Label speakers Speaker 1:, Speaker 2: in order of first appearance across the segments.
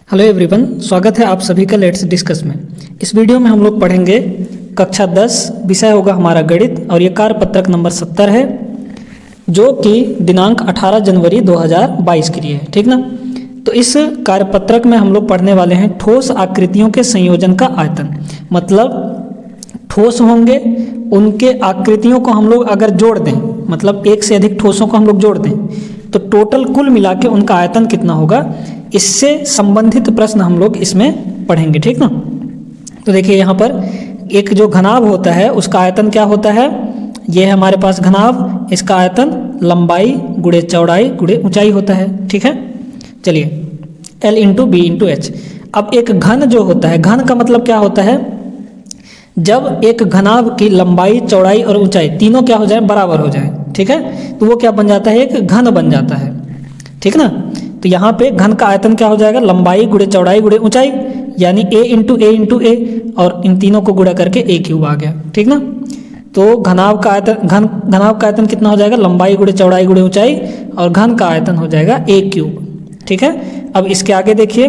Speaker 1: Hello everyone, स्वागत है आप सभी का लेट्स डिस्कस में। इस वीडियो में हम लोग पढ़ेंगे कक्षा 10, विषय होगा हमारा गणित और ये कार्यपत्रक नंबर 70 है जो कि दिनांक 18 जनवरी 2022 के लिए है, ठीक ना। तो इस कार्यपत्रक में हम लोग पढ़ने वाले हैं ठोस आकृतियों के संयोजन का आयतन। मतलब ठोस होंगे, उनके आकृतियों को हम लोग अगर जोड़ दें, मतलब एक से अधिक ठोसों को हम लोग जोड़ दें तो टोटल कुल मिला के उनका आयतन कितना होगा, इससे संबंधित प्रश्न हम लोग इसमें पढ़ेंगे, ठीक ना। तो देखिए यहाँ पर एक जो घनाभ होता है उसका आयतन क्या होता है, ये है हमारे पास घनाभ, इसका आयतन लंबाई गुणे चौड़ाई गुणे ऊंचाई होता है, ठीक है। चलिए L into B into H. अब एक घन जो होता है, घन का मतलब क्या होता है, जब एक घनाभ की लंबाई चौड़ाई और ऊंचाई तीनों क्या हो जाए, बराबर हो जाए, ठीक है, तो वो क्या बन जाता है, एक घन बन जाता है, ठीक ना। तो यहाँ पे घन का आयतन क्या हो जाएगा, लंबाई गुणे चौड़ाई गुणे ऊंचाई, यानी a इंटू ए और इन तीनों को गुणा करके a क्यूब आ गया, ठीक ना। तो घनाभ का आयतन कितना हो जाएगा, लंबाई गुणे चौड़ाई गुणे ऊंचाई, और घन का आयतन हो जाएगा a क्यूब, ठीक है। अब इसके आगे देखिए,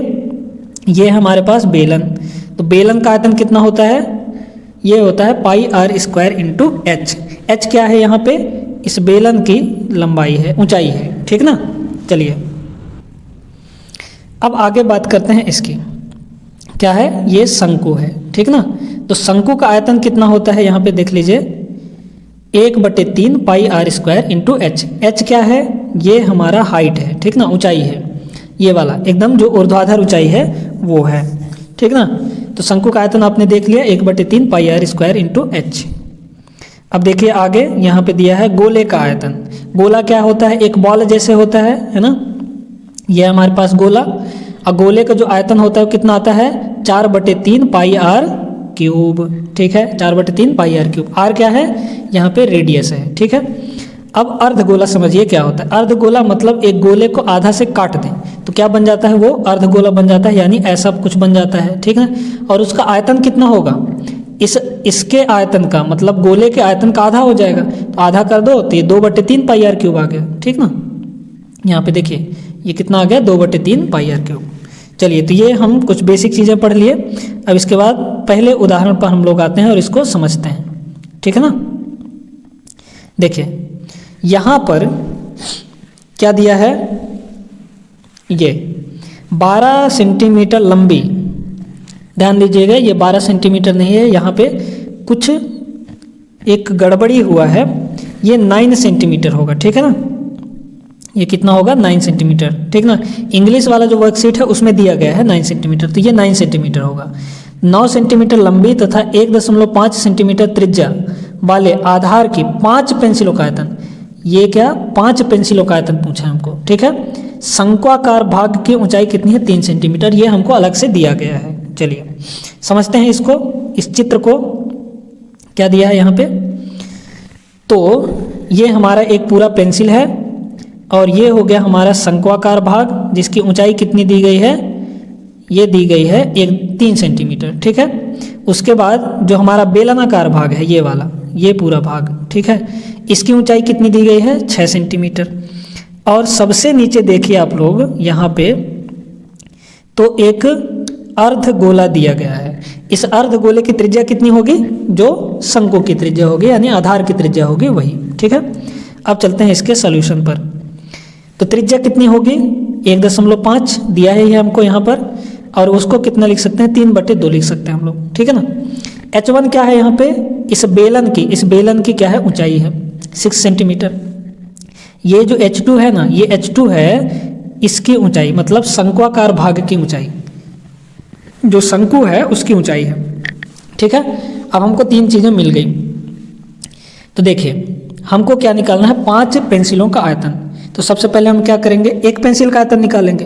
Speaker 1: ये है हमारे पास बेलन। तो बेलन का आयतन कितना होता है, ये होता है pi are square into H. H क्या है यहाँ पे, इस बेलन की लंबाई है, ऊंचाई है, ठीक ना। चलिए अब आगे बात करते हैं इसकी, क्या है, ये शंकु है, ठीक ना। तो शंकु का आयतन कितना होता है, यहाँ पे देख लीजिए 1/3 pi are square into H. H क्या है, ये हमारा हाइट है, ठीक ना, ऊंचाई है, ये वाला एकदम जो ऊर्ध्वाधर ऊंचाई है वो है, ठीक ना। तो शंकु का आयतन आपने देख लिया 1/3 pi are square into H. अब देखिए आगे यहाँ पे दिया है गोले का आयतन। गोला क्या होता है, एक बॉल जैसे होता है ना, ये हमारे पास गोला। और गोले का जो आयतन होता है वो कितना आता है, 4/3 पाई आर क्यूब, ठीक है, 4/3 पाई आर क्यूब। आर क्या है, यहाँ पे रेडियस है, ठीक है। अब अर्धगोला समझिए क्या होता है। अर्धगोला मतलब एक गोले को आधा से काट दें तो क्या बन जाता है, वो अर्धगोला बन जाता है, यानी ऐसा कुछ बन जाता है, ठीक है। और उसका आयतन कितना होगा, इसके आयतन का मतलब गोले के आयतन का आधा हो जाएगा, तो आधा कर दो तो ये 2/3 पाई आर क्यूब आ गया, ठीक ना। यहाँ पे देखिए ये कितना आ गया, 2/3 पाई आर क्यूब। चलिए तो ये हम कुछ बेसिक चीज़ें पढ़ लिए। अब इसके बाद पहले उदाहरण पर हम लोग आते हैं और इसको समझते हैं, ठीक है ना। देखिए यहाँ पर क्या दिया है, ये 12 सेंटीमीटर लंबी, ध्यान दीजिएगा ये 12 सेंटीमीटर नहीं है, यहाँ पे कुछ एक गड़बड़ी हुआ है, ये 9 सेंटीमीटर होगा, ठीक है ना। ये कितना होगा, 9 सेंटीमीटर, ठीक ना। इंग्लिश वाला जो वर्कशीट है उसमें दिया गया है 9 सेंटीमीटर, तो ये 9 सेंटीमीटर होगा। 9 सेंटीमीटर लंबी तथा 1.5 सेंटीमीटर त्रिज्या वाले आधार की 5 पेंसिलों का आयतन, ये क्या 5 पेंसिलों का आयतन पूछा है हमको, ठीक है। शंक्वाकार भाग की ऊंचाई कितनी है, 3 सेंटीमीटर, ये हमको अलग से दिया गया है। चलिए समझते हैं इसको, इस चित्र को क्या दिया है यहाँ पे। तो ये हमारा एक पूरा पेंसिल है और ये हो गया हमारा शंक्वाकार भाग जिसकी ऊंचाई कितनी दी गई है, ये दी गई है 3 सेंटीमीटर, ठीक है। उसके बाद जो हमारा बेलनाकार भाग है ये वाला, ये पूरा भाग, ठीक है, इसकी ऊंचाई कितनी दी गई है, 6 सेंटीमीटर। और सबसे नीचे देखिए आप लोग यहाँ पे, तो एक अर्धगोला दिया गया है। इस अर्धगोले की त्रिज्या कितनी होगी, जो शंकु की त्रिज्या होगी, यानी आधार की त्रिज्या होगी वही, ठीक है। अब चलते हैं इसके सॉल्यूशन पर। तो त्रिज्या कितनी होगी, 1.5 दिया है ये हमको यहाँ पर, और उसको कितना लिख सकते हैं, 3/2 लिख सकते हैं हम लोग, ठीक है ना। H1 क्या है यहाँ पे, इस बेलन की क्या है, ऊंचाई है 6 सेंटीमीटर। ये जो H2 है ना, ये H2 है, इसकी ऊंचाई मतलब शंक्वाकार भाग की ऊंचाई, जो शंकु है उसकी ऊंचाई है, ठीक है। अब हमको 3 चीज़ें मिल गई। तो देखिए हमको क्या निकालना है, 5 पेंसिलों का आयतन। तो सबसे पहले हम क्या करेंगे, एक पेंसिल का आयतन निकालेंगे।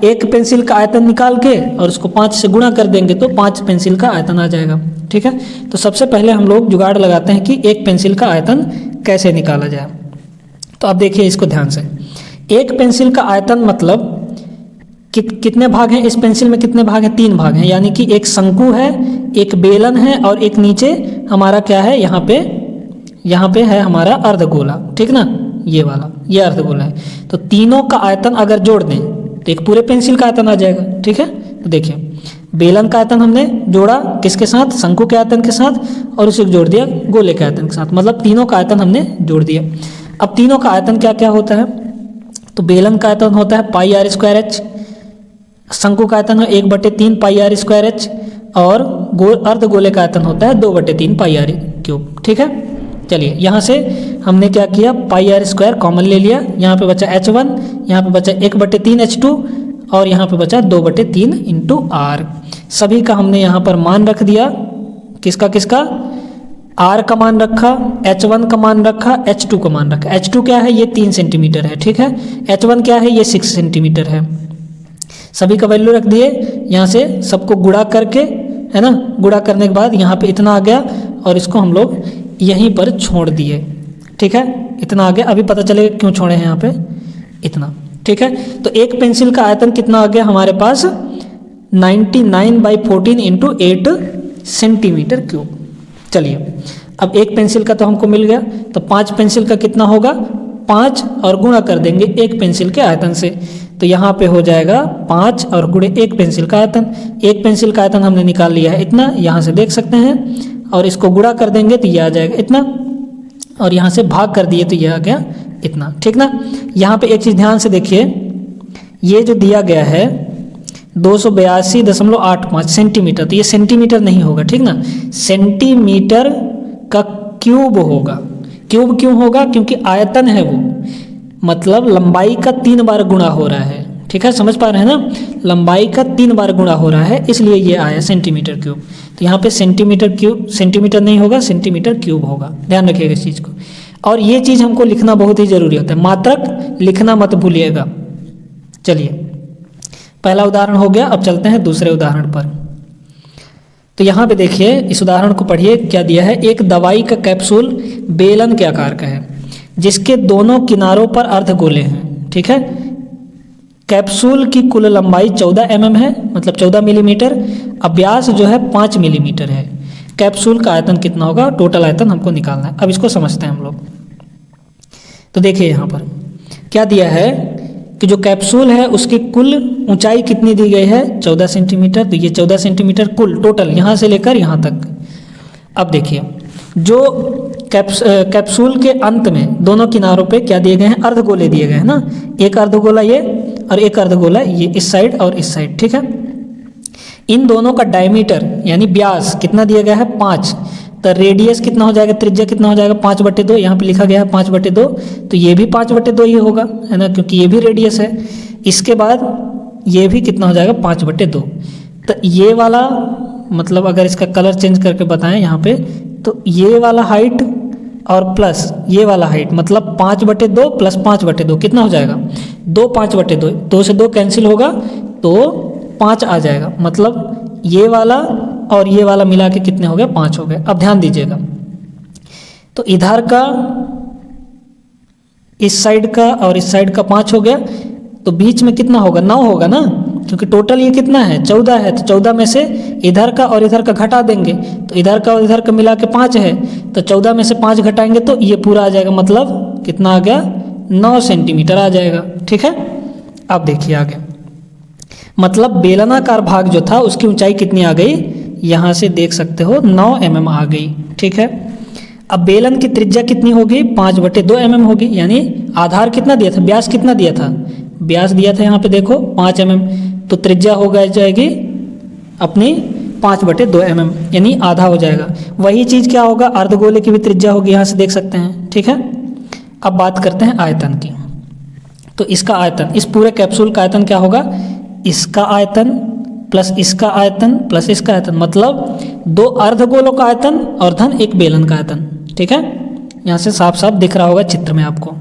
Speaker 1: एक पेंसिल का आयतन निकाल के और उसको 5 से गुणा कर देंगे तो 5 पेंसिल का आयतन आ जाएगा, ठीक है। तो सबसे पहले हम लोग जुगाड़ लगाते हैं कि एक पेंसिल का आयतन कैसे निकाला जाए। तो अब देखिए इसको ध्यान से, एक पेंसिल का आयतन मतलब कितने भाग हैं, इस पेंसिल में कितने भाग हैं, 3 भाग हैं, यानी कि एक शंकु है, एक बेलन है और एक नीचे हमारा क्या है, यहाँ पे है हमारा अर्धगोला, ठीक ना, ये वाला, ये अर्धगोला है। तो तीनों का आयतन अगर जोड़ दें तो एक पूरे पेंसिल का आयतन आ जाएगा, ठीक है। तो देखिए बेलन का आयतन हमने जोड़ा किसके साथ, शंकु के आयतन के साथ, और उसे जोड़ दिया गोले के आयतन के साथ, मतलब तीनों का आयतन हमने जोड़ दिया। अब तीनों का आयतन क्या क्या होता है, तो बेलन का आयतन होता है पाई आर स्क्वायर एच, शंकु का आयतन है 1/3 पाई आर स्क्वायर एच, और अर्धगोले का आयतन होता है 2/3 पाई आर क्यूब। ठीक है, चलिए यहाँ से हमने क्या किया, पाई आर स्क्वायर कॉमन ले लिया, यहाँ पे बचा H1, यहाँ पे बचा 1/3 H2, और यहाँ पे बचा 2/3 इंटू आर। सभी का हमने यहाँ पर मान रख दिया, किसका किसका, आर का मान रखा, H1 का मान रखा, H2 का मान रखा। H2 क्या है, ये 3 सेंटीमीटर है, ठीक है। H1 क्या है, ये 6 सेंटीमीटर है। सभी का वैल्यू रख दिए, यहाँ से सबको गुणा करके, है ना, गुणा करने के बाद यहाँ पे इतना आ गया, और इसको हम लोग यहीं पर छोड़ दिए, ठीक है, इतना आ गया। अभी पता चलेगा क्यों छोड़े हैं यहाँ पे इतना, ठीक है। तो एक पेंसिल का आयतन कितना आ गया हमारे पास, 99/14 इंटू 8 सेंटीमीटर क्यूब। चलिए अब एक पेंसिल का तो हमको मिल गया, तो 5 पेंसिल का कितना होगा, 5 और गुणा कर देंगे एक पेंसिल के आयतन से, तो यहाँ पे हो जाएगा 5 और गुणे एक पेंसिल का आयतन। एक पेंसिल का आयतन हमने निकाल लिया है इतना, यहाँ से देख सकते हैं, और इसको गुणा कर देंगे तो ये आ जाएगा इतना, और यहाँ से भाग कर दिए तो ये आ गया इतना, ठीक ना। यहाँ पे एक चीज़ ध्यान से देखिए, ये जो दिया गया है 282.85 सेंटीमीटर, तो ये सेंटीमीटर नहीं होगा, ठीक ना, सेंटीमीटर का क्यूब होगा। क्यूब क्यों होगा, क्योंकि आयतन है वो, मतलब लंबाई का 3 बार गुणा हो रहा है, ठीक है, समझ पा रहे हैं ना, लंबाई का 3 बार गुणा हो रहा है, इसलिए ये आया सेंटीमीटर क्यूब। तो यहाँ पे सेंटीमीटर क्यूब, सेंटीमीटर नहीं होगा, सेंटीमीटर क्यूब होगा, ध्यान रखिएगा इस चीज़ को। और ये चीज़ हमको लिखना बहुत ही ज़रूरी होता है, मात्रक लिखना मत भूलिएगा। चलिए पहला उदाहरण हो गया, अब चलते हैं दूसरे उदाहरण पर। तो यहाँ पे देखिए, इस उदाहरण को पढ़िए, क्या दिया है, एक दवाई का कैप्सूल बेलन के आकार का है, जिसके दोनों किनारों पर अर्धगोले हैं, ठीक है। कैप्सूल की कुल लंबाई 14 mm है, मतलब 14 मिलीमीटर, अब व्यास जो है 5 मिलीमीटर है। कैप्सूल का आयतन कितना होगा, टोटल आयतन हमको निकालना है। अब इसको समझते हैं हम लोग। तो देखिए यहाँ पर क्या दिया है कि जो कैप्सूल है उसकी कुल ऊंचाई कितनी दी गई है, 14 सेंटीमीटर, तो ये 14 सेंटीमीटर कुल टोटल यहाँ से लेकर यहाँ तक। अब देखिए जो कैप्सूल के अंत में दोनों किनारों पे क्या दिए गए हैं, अर्धगोले दिए गए हैं ना, एक अर्धगोला ये और एक अर्धगोला ये, इस साइड और इस साइड, ठीक है। इन दोनों का डायमीटर यानी व्यास कितना दिया गया है, 5, तो रेडियस कितना हो जाएगा, त्रिज्या कितना हो जाएगा, 5/2, यहाँ पे लिखा गया है 5/2, तो ये भी 5/2 ही होगा, है ना, क्योंकि ये भी रेडियस है। इसके बाद ये भी कितना हो जाएगा, 5/2। तो ये वाला, मतलब अगर इसका कलर चेंज करके बताएं यहाँ पे, तो ये वाला हाइट और प्लस ये वाला हाइट, मतलब 5/2 प्लस 5/2 कितना हो जाएगा, 2 5/2, 2 से 2 कैंसिल होगा तो 5 आ जाएगा, मतलब ये वाला और ये वाला मिला के कितने हो गए, 5 हो गए। अब ध्यान दीजिएगा, तो इधर का, इस साइड का और इस साइड का 5 हो गया, तो बीच में कितना होगा, 9 होगा ना, क्योंकि टोटल ये कितना है, 14 है, तो 14 में से इधर का और इधर का घटा देंगे, तो इधर का और इधर का मिला के 5 है, तो 14 में से 5 घटाएंगे तो ये पूरा आ जाएगा, मतलब कितना आ गया, 9 सेंटीमीटर आ जाएगा, ठीक है। अब देखिए आगे, मतलब बेलनाकार भाग जो था उसकी ऊंचाई कितनी आ गई, यहाँ से देख सकते हो 9 mm आ गई, ठीक है। अब बेलन की त्रिज्या कितनी होगी, 5/2 mm होगी, यानी आधार कितना दिया था, व्यास कितना दिया था, व्यास दिया था यहाँ पे देखो 5 mm, तो त्रिज्या हो जाएगी अपनी 5/2 mm, यानी आधा हो जाएगा। वही चीज़ क्या होगा, अर्धगोले की भी त्रिज्या होगी, यहाँ से देख सकते हैं, ठीक है। अब बात करते हैं आयतन की। तो इसका आयतन, इस पूरे कैप्सूल का आयतन क्या होगा, इसका आयतन प्लस इसका आयतन प्लस इसका आयतन, मतलब 2 अर्धगोलों का आयतन और धन 1 बेलन का आयतन, ठीक है। यहाँ से साफ साफ दिख रहा होगा चित्र में आपको।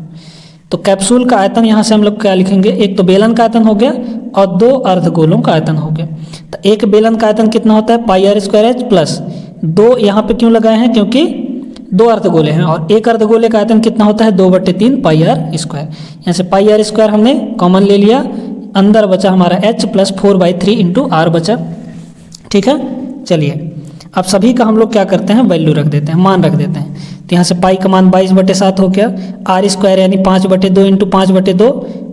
Speaker 1: तो कैप्सूल का आयतन यहाँ से हम लोग क्या लिखेंगे, एक तो बेलन का आयतन हो गया और 2 अर्धगोलों का आयतन हो गया। तो एक बेलन का आयतन कितना होता है, pi are square H plus 2, यहाँ पे क्यों लगाए हैं, क्योंकि 2 अर्धगोले हैं, और एक अर्धगोले का आयतन कितना होता है, 2/3 पाई आर स्क्वायर। यहाँ से पाई आर स्क्वायर हमने कॉमन ले लिया, अंदर बचा हमारा h प्लस 4/3 इंटू आर बचा, ठीक है। चलिए अब सभी का हम लोग क्या करते हैं, वैल्यू रख देते हैं, मान रख देते हैं। तो यहाँ से पाई का मान 22/7 हो गया, आर स्क्वायर यानी 5/2 इंटू 5/2,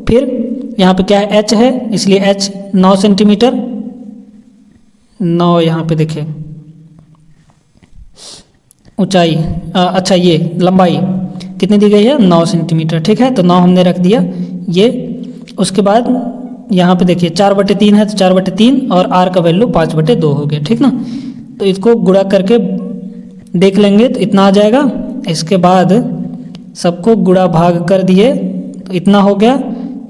Speaker 1: फिर यहाँ पे क्या है, h है, इसलिए h 9 सेंटीमीटर, 9 यहाँ पे देखिए ऊंचाई, अच्छा ये लंबाई कितनी दी गई है 9 सेंटीमीटर, ठीक है। तो 9 हमने रख दिया ये। उसके बाद यहाँ पे देखिए 4/3 है तो 4/3 और r का वैल्यू 5/2 हो गया, ठीक ना। तो इसको गुणा करके देख लेंगे तो इतना आ जाएगा। इसके बाद सबको गुणा भाग कर दिए तो इतना हो गया।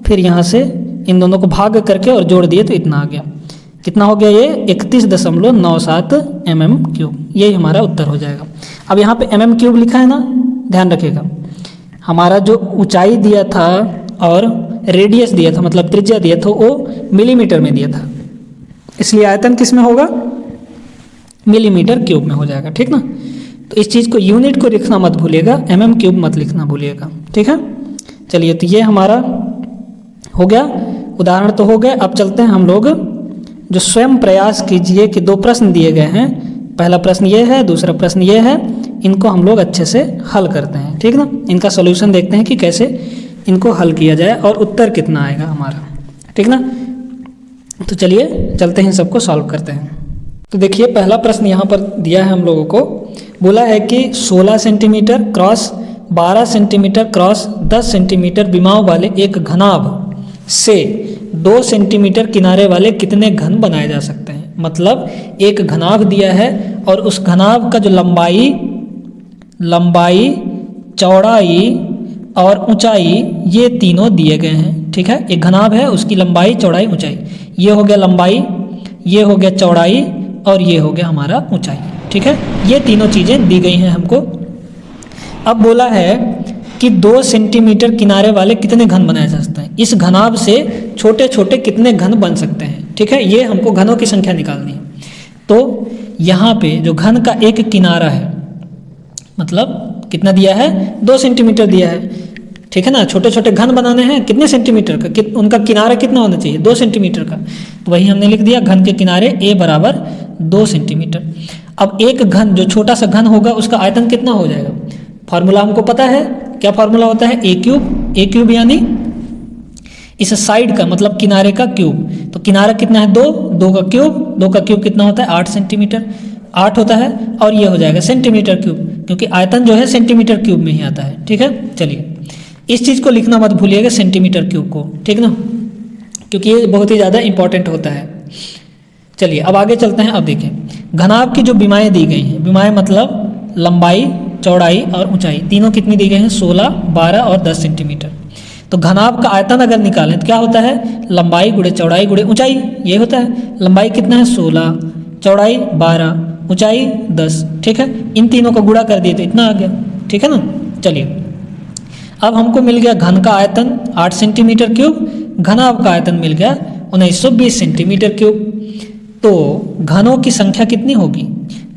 Speaker 1: फिर यहाँ से इन दोनों को भाग करके और जोड़ दिए तो इतना आ गया। कितना हो गया ये 31.97 mm³। यही हमारा उत्तर हो जाएगा। अब यहाँ पे mm³ लिखा है ना, ध्यान रखिएगा। हमारा जो ऊंचाई दिया था और रेडियस दिया था, मतलब त्रिज्या दिया था, वो मिलीमीटर में दिया था, इसलिए आयतन किस में होगा, मिलीमीटर³ में हो जाएगा, ठीक ना। तो इस चीज़ को यूनिट को लिखना मत भूलिएगा, mm³ मत लिखना भूलिएगा, ठीक है। चलिए तो ये हमारा हो गया, उदाहरण तो हो गए। अब चलते हैं हम लोग जो स्वयं प्रयास कीजिए कि 2 प्रश्न दिए गए हैं। पहला प्रश्न ये है, दूसरा प्रश्न ये है। इनको हम लोग अच्छे से हल करते हैं, ठीक ना। इनका सॉल्यूशन देखते हैं कि कैसे इनको हल किया जाए और उत्तर कितना आएगा हमारा, ठीक ना। तो चलिए चलते हैं, सबको सॉल्व करते हैं। तो देखिए पहला प्रश्न यहाँ पर दिया है हम लोगों को। बोला है कि 16 centimetre cross 12 centimetre cross 10 centimetre विमाओं वाले एक घनाभ से 2 सेंटीमीटर किनारे वाले कितने घन बनाए जा सकते हैं। मतलब एक घनाभ दिया है और उस घनाभ का जो लंबाई, चौड़ाई और ऊंचाई ये तीनों दिए गए हैं, ठीक है। एक घनाभ है, उसकी लंबाई, चौड़ाई, ऊंचाई, ये हो गया लंबाई, ये हो गया चौड़ाई और ये हो गया हमारा ऊंचाई, ठीक है। ये तीनों चीज़ें दी गई हैं हमको। अब बोला है कि 2 सेंटीमीटर किनारे वाले कितने घन बनाए जा सकते हैं। इस घनाभ से छोटे छोटे कितने घन बन सकते हैं, ठीक है। ये हमको घनों की संख्या निकालनी है। तो यहाँ पे जो घन का एक किनारा है, मतलब कितना दिया है 2 सेंटीमीटर दिया है, ठीक है ना। छोटे छोटे घन बनाने हैं कितने सेंटीमीटर का, उनका किनारा कितना होना चाहिए 2 सेंटीमीटर का। तो वही हमने लिख दिया, घन के किनारे a बराबर 2 सेंटीमीटर। अब एक घन जो छोटा सा घन होगा उसका आयतन कितना हो जाएगा। फार्मूला हमको पता है, क्या फार्मूला होता है a³ यानी इस साइड का मतलब किनारे का क्यूब। तो किनारा कितना है 2 का क्यूब कितना होता है 8 सेंटीमीटर, 8 होता है। और ये हो जाएगा सेंटीमीटर क्यूब, क्योंकि आयतन जो है सेंटीमीटर क्यूब में ही आता है, ठीक है। चलिए इस चीज़ को लिखना मत भूलिएगा सेंटीमीटर क्यूब को, ठीक ना, क्योंकि ये बहुत ही ज़्यादा इंपॉर्टेंट होता है। चलिए अब आगे चलते हैं। अब देखिए घनाभ की जो विमाएँ दी गई हैं, विमाएँ मतलब लंबाई, चौड़ाई और ऊंचाई, तीनों कितनी दी गई हैं 16, 12 और 10 सेंटीमीटर। तो घनाभ का आयतन अगर निकालें तो क्या होता है, लंबाई गुणे चौड़ाई गुणे ऊंचाई, ये होता है। लंबाई कितना है 16, चौड़ाई 12, ऊंचाई 10, ठीक है। इन तीनों को गुणा कर दिए तो इतना आ गया, ठीक है ना। चलिए अब हमको मिल गया घन का आयतन 8 सेंटीमीटर क्यूब, घनाभ का आयतन मिल गया 1920 सेंटीमीटर क्यूब। तो घनों की संख्या कितनी होगी,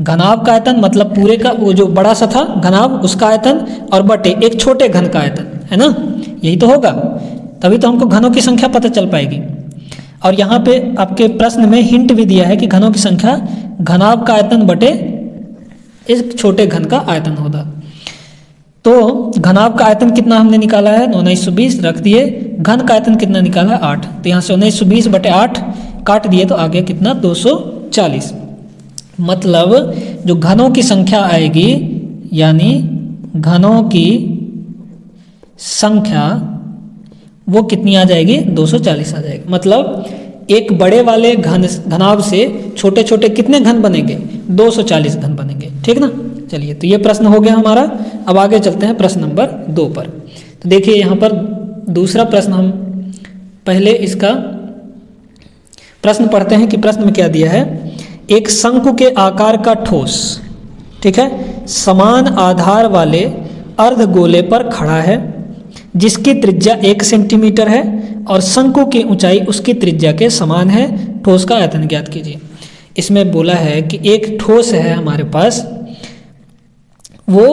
Speaker 1: घनाभ का आयतन मतलब पूरे का वो जो बड़ा सा था घनाभ उसका आयतन और बटे एक छोटे घन का आयतन, है ना, यही तो होगा। तभी तो हमको घनों की संख्या पता चल पाएगी। और यहाँ पे आपके प्रश्न में हिंट भी दिया है कि घनों की संख्या घनाभ का आयतन बटे इस छोटे घन का आयतन होगा। तो घनाभ का आयतन कितना हमने निकाला है 1920 रख दिए, घन का आयतन कितना निकाला है 8। तो यहाँ से 1920 बटे 8 काट दिए तो आ गया कितना 240। मतलब जो घनों की संख्या आएगी यानी घनों की संख्या वो कितनी आ जाएगी 240 आ जाएगी। मतलब एक बड़े वाले घनाभ से छोटे छोटे कितने घन बनेंगे 240 घन बनेंगे, ठीक ना। चलिए तो ये प्रश्न हो गया हमारा। अब आगे चलते हैं प्रश्न नंबर 2 पर। तो देखिए यहाँ पर दूसरा प्रश्न, हम पहले इसका प्रश्न पढ़ते हैं कि प्रश्न में क्या दिया है। एक शंकु के आकार का ठोस, ठीक है, समान आधार वाले अर्धगोले पर खड़ा है जिसकी त्रिज्या 1 सेंटीमीटर है और शंकु की ऊंचाई उसकी त्रिज्या के समान है। ठोस का आयतन ज्ञात कीजिए। इसमें बोला है कि एक ठोस है हमारे पास, वो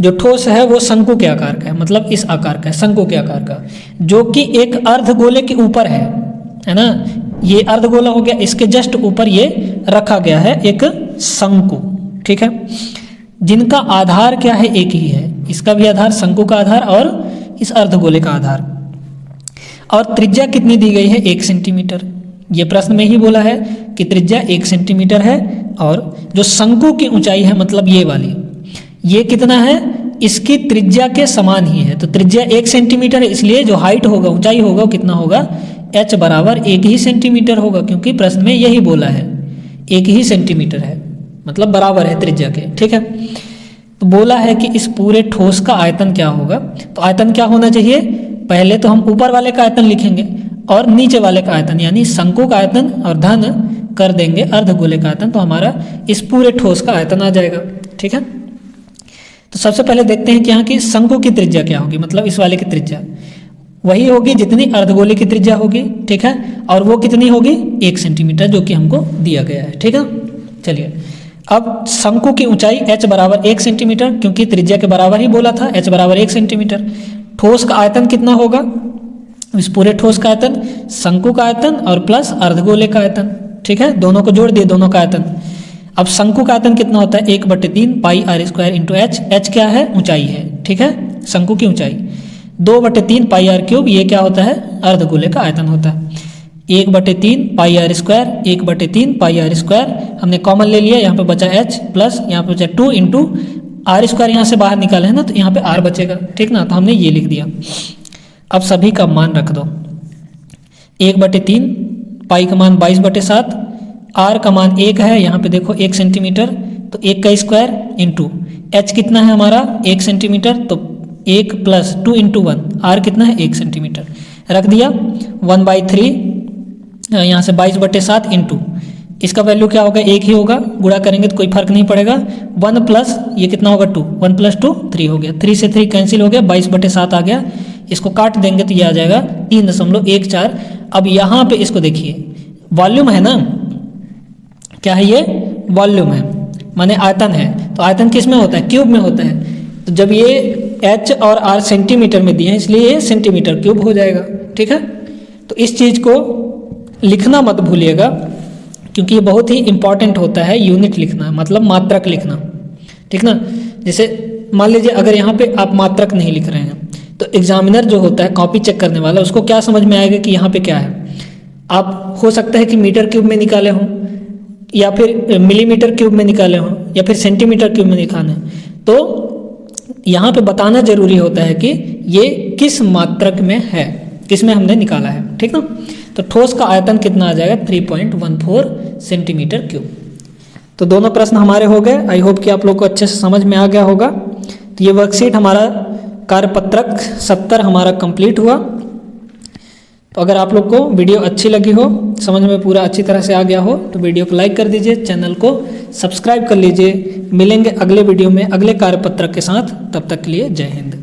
Speaker 1: जो ठोस है वो शंकु के आकार का है, मतलब इस आकार का है, शंकु के आकार का, जो कि एक अर्धगोले के ऊपर है ना। ये अर्धगोला हो गया, इसके जस्ट ऊपर ये रखा गया है एक शंकु, ठीक है, जिनका आधार क्या है एक ही है। इसका भी आधार शंकु का आधार और इस अर्धगोले का आधार। और त्रिज्या कितनी दी गई है 1 सेंटीमीटर, ये प्रश्न में ही बोला है कि त्रिज्या 1 सेंटीमीटर है और जो शंकु की ऊंचाई है मतलब ये वाली, ये कितना है, इसकी त्रिज्या के समान ही है। तो त्रिज्या 1 सेंटीमीटर है, इसलिए जो हाइट होगा, ऊंचाई होगा, वो कितना होगा, h बराबर 1 ही सेंटीमीटर होगा, क्योंकि प्रश्न में यही बोला है 1 ही सेंटीमीटर है, मतलब बराबर है त्रिज्या के। ठीक है, तो बोला है कि इस पूरे ठोस का आयतन क्या होगा। तो आयतन क्या होना चाहिए, पहले तो हम ऊपर वाले का आयतन लिखेंगे और नीचे वाले का आयतन, यानी शंकु का आयतन और धन कर देंगे अर्धगोले का आयतन, तो हमारा इस पूरे ठोस का आयतन आ जाएगा। ठीक है, तो सबसे पहले देखते हैं कि यहाँ की शंकु की त्रिज्या क्या होगी, मतलब इस वाले की त्रिज्या वही होगी जितनी अर्धगोले की त्रिज्या होगी। ठीक है, और वो कितनी होगी, 1 सेंटीमीटर, जो कि हमको दिया गया है। ठीक है, चलिए अब शंकु की ऊंचाई h बराबर 1 सेंटीमीटर, क्योंकि त्रिज्या के बराबर ही बोला था, h बराबर 1 सेंटीमीटर। ठोस का आयतन कितना होगा, इस पूरे ठोस का आयतन शंकु का आयतन और प्लस अर्धगोले का आयतन। ठीक है, दोनों को जोड़ दिए, दोनों का आयतन। अब शंकु का आयतन कितना होता है, 1/3 पाई r square into H, H क्या है, ऊंचाई है। ठीक है, शंकु की ऊंचाई 2/3 पाई r क्यूब, ये क्या होता है, अर्धगोले का आयतन होता है। 1/3 पाई r स्क्वायर, 1/3 पाई r स्क्वायर हमने कॉमन ले लिया, यहाँ पे बचा h प्लस यहाँ पे बचा 2 इंटू आर स्क्वायर, यहाँ से बाहर निकाले है ना, तो यहाँ पे r बचेगा। ठीक ना, तो हमने ये लिख दिया। अब सभी का मान रख दो, 1/3 पाई का मान 22/7, r का मान 1 है, यहाँ पे देखो 1 सेंटीमीटर, तो 1 का स्क्वायर इंटू h कितना है हमारा 1 सेंटीमीटर, तो 1 प्लस 2 इंटू 1, r कितना है 1 सेंटीमीटर, रख दिया। 1/3 यहाँ से 22/7 इंटू इसका वैल्यू क्या होगा, 1 ही होगा, गुणा करेंगे तो कोई फर्क नहीं पड़ेगा। 1 प्लस ये कितना होगा 2, 1 + 2 3 हो गया, 3 से 3 कैंसिल हो गया, 22/7 आ गया। इसको काट देंगे तो ये आ जाएगा 3.14। अब यहाँ पे इसको देखिए, वॉल्यूम है ना, क्या है ये, वॉल्यूम है, माने आयतन है। तो आयतन किस में होता है, क्यूब में होता है। तो जब ये h और r सेंटीमीटर में दिए हैं, इसलिए ये सेंटीमीटर क्यूब हो जाएगा। ठीक है, तो इस चीज़ को लिखना मत भूलिएगा, क्योंकि ये बहुत ही इंपॉर्टेंट होता है, यूनिट लिखना, मतलब मात्रक लिखना। ठीक ना, जैसे मान लीजिए अगर यहाँ पे आप मात्रक नहीं लिख रहे हैं, तो एग्जामिनर जो होता है, कॉपी चेक करने वाला, उसको क्या समझ में आएगा कि यहाँ पे क्या है। आप हो सकता है कि मीटर क्यूब में निकाले हों, या फिर मिलीमीटर क्यूब में निकाले हों, या फिर सेंटीमीटर क्यूब में निकाले, तो यहाँ पे बताना जरूरी होता है कि ये किस मात्रक में है, किस में हमने निकाला है। ठीक ना, तो ठोस का आयतन कितना आ जाएगा, 3.14 सेंटीमीटर क्यूब। तो दोनों प्रश्न हमारे हो गए। आई होप कि आप लोग को अच्छे से समझ में आ गया होगा। तो ये वर्कशीट हमारा कार्यपत्रक 70 हमारा कंप्लीट हुआ। तो अगर आप लोग को वीडियो अच्छी लगी हो, समझ में पूरा अच्छी तरह से आ गया हो, तो वीडियो को लाइक कर दीजिए, चैनल को सब्सक्राइब कर लीजिए। मिलेंगे अगले वीडियो में अगले कार्यपत्रक के साथ, तब तक के लिए जय हिंद।